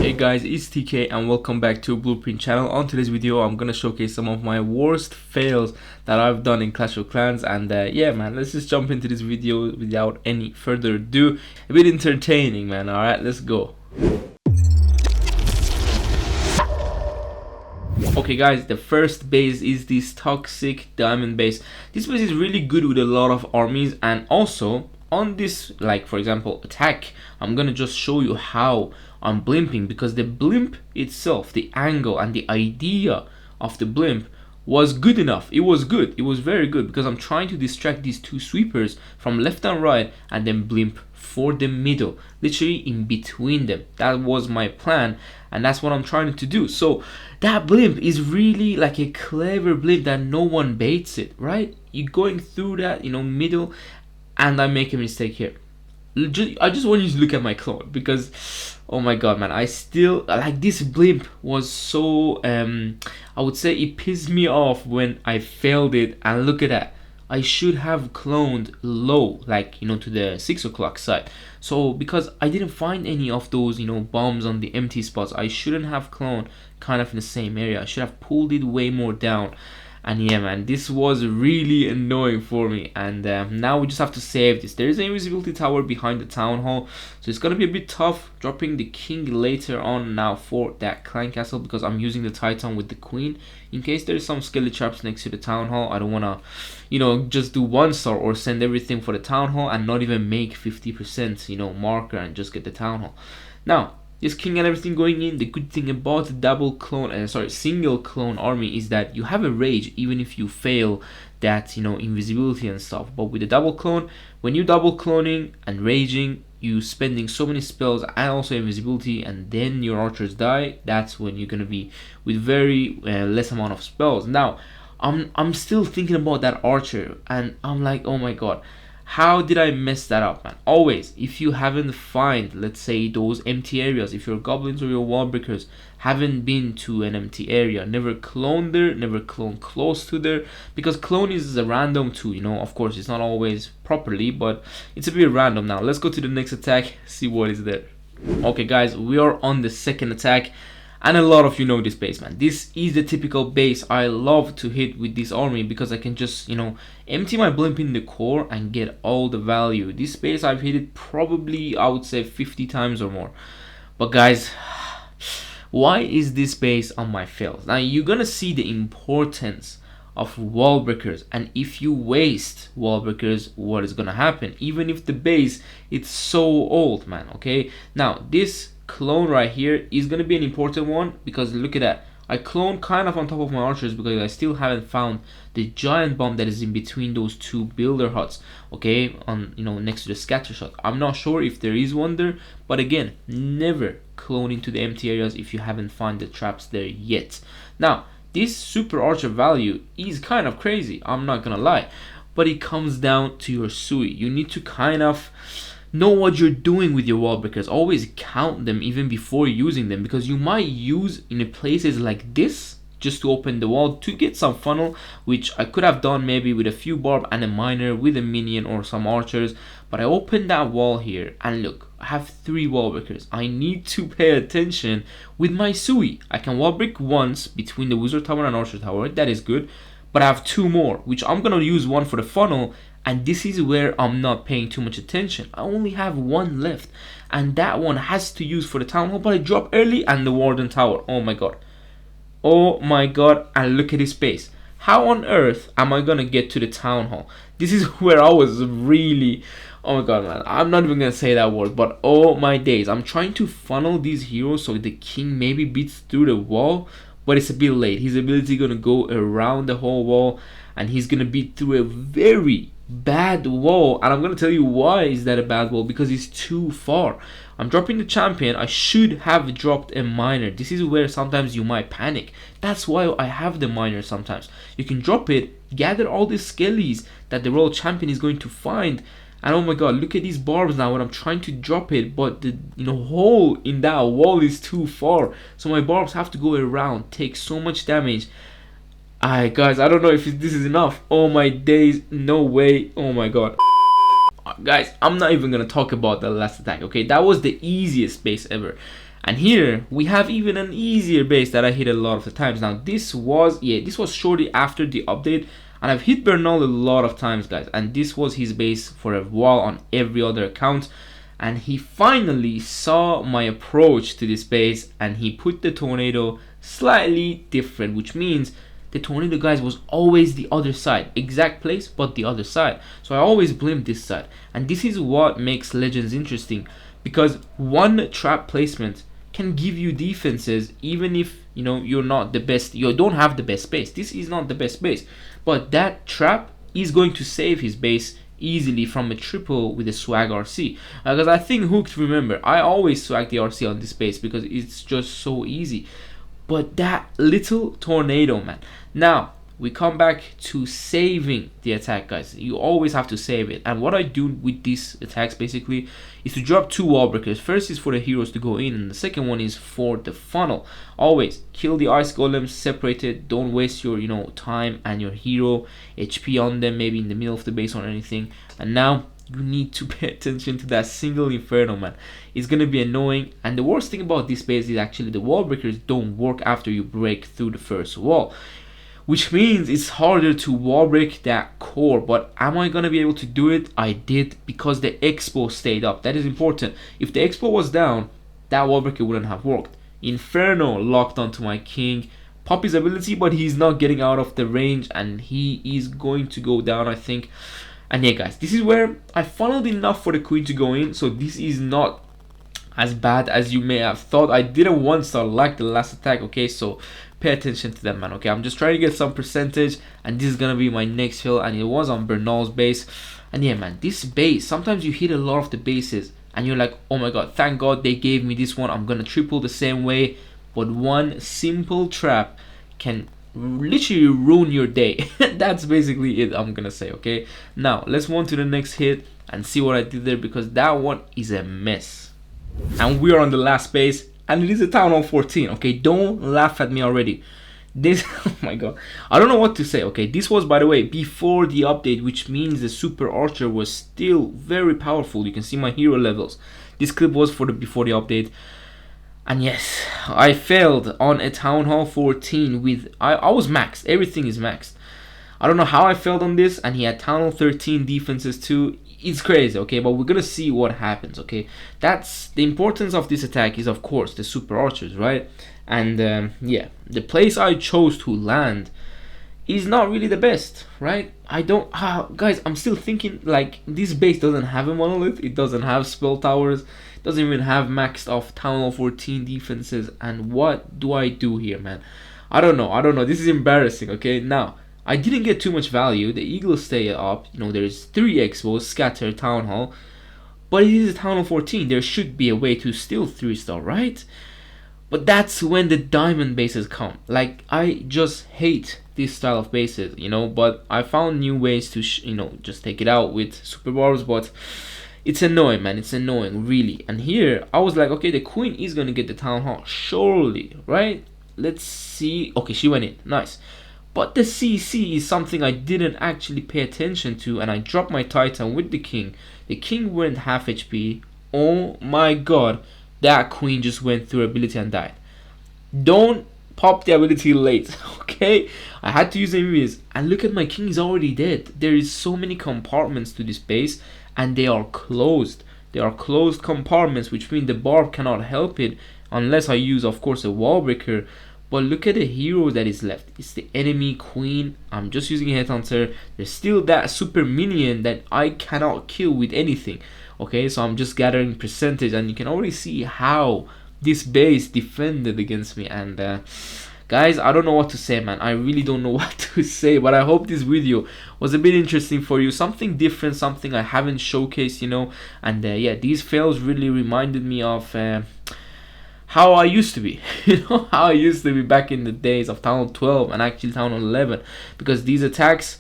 Hey guys, it's TK and welcome back to Blueprint channel. On today's video I'm gonna showcase some of my worst fails that I've done in Clash of Clans, and yeah man, let's just jump into this video without any further ado. A bit entertaining, man. Alright, let's go. Okay guys, the first base is this toxic diamond base. This base is really good with a lot of armies, and also on this, like for example attack, I'm gonna just show you how I'm blimping, because the blimp itself, the angle and the idea of the blimp was good enough. It was good, it was very good, because I'm trying to distract these two sweepers from left and right and then blimp for the middle, literally in between them. That was my plan and that's what I'm trying to do. So that blimp is really like a clever blimp that no one baits it, right? You're going through that, middle, and I make a mistake here. I just want you to look at my clone, because oh my god man, I still like this blimp. Was so I would say it pissed me off when I failed it. And look at that, I should have cloned low, like to the 6 o'clock side. So because I didn't find any of those bombs on the empty spots, I shouldn't have cloned kind of in the same area. I should have pulled it way more down. And yeah man, this was really annoying for me, and now we just have to save this. There is an invisibility tower behind the town hall, so it's gonna be a bit tough dropping the king later on now for that clan castle, because I'm using the titan with the queen in case there's some skelly traps next to the town hall. I don't wanna just do 1-star or send everything for the town hall and not even make 50% marker and just get the town hall. Now this king and everything going in, the good thing about the single clone army is that you have a rage even if you fail that invisibility and stuff. But with the double clone, when you double cloning and raging, you spending so many spells and also invisibility, and then your archers die, that's when you're gonna be with very less amount of spells. Now I'm still thinking about that archer, and I'm like, oh my god, how did I mess that up, man? Always, if you haven't find, let's say, those empty areas, if your goblins or your wall breakers haven't been to an empty area, never clone there, never clone close to there, because clone is a random too, of course it's not always properly, but it's a bit random. Now let's go to the next attack, see what is there. Okay guys, we are on the second attack, and a lot of you know this base, man. This is the typical base I love to hit with this army, because I can just empty my blimp in the core and get all the value. This base I've hit it probably, I would say, 50 times or more. But guys, why is this base on my fails? Now you're gonna see the importance of wall breakers, and if you waste wall breakers, what is gonna happen, even if the base it's so old, man. Okay, now this clone right here is gonna be an important one, because look at that, I clone kind of on top of my archers because I still haven't found the giant bomb that is in between those two builder huts, okay, on next to the scatter shot. I'm not sure if there is one there, but again, never clone into the empty areas if you haven't found the traps there yet. Now this super archer value is kind of crazy, I'm not gonna lie, but it comes down to your sui. You need to kind of know what you're doing with your wall breakers. Always count them even before using them, because you might use in places like this just to open the wall to get some funnel, which I could have done maybe with a few barb and a miner with a minion or some archers. But I opened that wall here, and look, I have 3 wall breakers. I need to pay attention with my sui. I can wall break once between the wizard tower and archer tower, that is good, but I have 2 more, which I'm gonna use one for the funnel. And this is where I'm not paying too much attention. I only have 1 left, and that one has to use for the town hall, but I drop early, and the warden tower. Oh my god, oh my god, and look at this base. How on earth am I gonna get to the town hall? This is where I was really, oh my god man, I'm not even gonna say that word, but oh my days. I'm trying to funnel these heroes so the king maybe beats through the wall, but it's a bit late. His ability gonna go around the whole wall, and he's gonna beat through a very bad wall. And I'm gonna tell you why is that a bad wall, because it's too far. I'm dropping the champion. I should have dropped a miner. This is where sometimes you might panic. That's why I have the miner. Sometimes you can drop it, gather all these skellies that the royal champion is going to find, and oh my god, look at these barbs now when I'm trying to drop it, but the hole in that wall is too far, so my barbs have to go around, take so much damage. Guys, I don't know if this is enough. Oh my days, no way. Oh my god. Guys, I'm not even gonna talk about the last attack, okay? That was the easiest base ever. And here we have even an easier base that I hit a lot of the times. Now this was shortly after the update, and I've hit Bernal a lot of times, guys, and this was his base for a while on every other account. And he finally saw my approach to this base, and he put the tornado slightly different, which means the tornado, guys, was always the other side, exact place but the other side. So I always blame this side, and this is what makes Legends interesting, because one trap placement can give you defenses even if you're not the best, you don't have the best base. This is not the best base, but that trap is going to save his base easily from a triple with a swag RC. Because I think Hooked, remember, I always swag the RC on this base because it's just so easy. But that little tornado, man. Now we come back to saving the attack, guys. You always have to save it, and what I do with these attacks basically is to drop 2 wall breakers. First is for the heroes to go in, and the second one is for the funnel. Always kill the ice golems separated. Don't waste your time and your hero HP on them, maybe in the middle of the base or anything. And now you need to pay attention to that single inferno, man. It's gonna be annoying, and the worst thing about this base is actually the wall breakers don't work after you break through the first wall, which means it's harder to wall break that core. But am I gonna be able to do it? I did, because the expo stayed up. That is important. If the expo was down, that wall breaker wouldn't have worked. Inferno locked onto my king. Pop his ability, but he's not getting out of the range, and he is going to go down, I think. And yeah, guys, this is where I funneled enough for the queen to go in, so this is not as bad as you may have thought. I didn't one star like the last attack, okay, so pay attention to that, man. Okay, I'm just trying to get some percentage, and this is gonna be my next fill, and it was on Bernal's base. And yeah, man, this base, sometimes you hit a lot of the bases and you're like, oh my god, thank god they gave me this one, I'm gonna triple the same way. But one simple trap can literally ruin your day. That's basically it, I'm gonna say. Okay, now let's move on to the next hit and see what I did there, because that one is a mess. And we are on the last base, and it is a Town Hall 14. Okay, don't laugh at me already. This oh my god, I don't know what to say. Okay, this was, by the way, before the update, which means the Super Archer was still very powerful. You can see my hero levels. This clip was for the before the update. And yes, I failed on a Town Hall 14 with, I was maxed. Everything is maxed. I don't know how I failed on this, and he had Town Hall 13 defenses too. It's crazy, okay, but we're gonna see what happens, okay? That's the importance of this attack, is of course the Super Archers, right? And yeah, the place I chose to land is not really the best, right? I don't, guys, I'm still thinking, like, this base doesn't have a monolith, it doesn't have spell towers, doesn't even have maxed off Town Hall 14 defenses, and what do I do here, man? I don't know, this is embarrassing, okay? Now, I didn't get too much value, the Eagles stay up, there's 3 expos, scatter, Town Hall, but it is a Town Hall 14, there should be a way to steal 3-star, right? But that's when the diamond bases come. Like, I just hate this style of bases, but I found new ways to, just take it out with Super Bars, but it's annoying, man, it's annoying, really. And here, I was like, okay, the queen is gonna get the Town Hall, surely, right? Let's see, okay, she went in, nice. But the CC is something I didn't actually pay attention to, and I dropped my Titan with the king. The king went half HP, oh my god. That queen just went through ability and died. Don't pop the ability late, okay? I had to use invis, and look at my king is already dead. There is so many compartments to this base, and they are closed. They are closed compartments, which means the barb cannot help it unless I use, of course, a wall breaker. But look at the hero that is left. It's the enemy queen. I'm just using a headhunter. There's still that super minion that I cannot kill with anything. Okay, so I'm just gathering percentage, and you can already see how this base defended against me. And guys, I don't know what to say, man. I really don't know what to say, but I hope this video was a bit interesting for you, something different, something I haven't showcased, and yeah, these fails really reminded me of how I used to be, how I used to be back in the days of Town Hall 12 and actually Town Hall 11, because these attacks,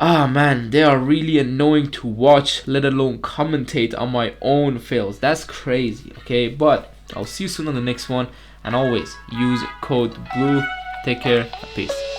man, they are really annoying to watch, let alone commentate on my own fails. That's crazy, okay? But I'll see you soon on the next one, and always use code BLUE. Take care, peace.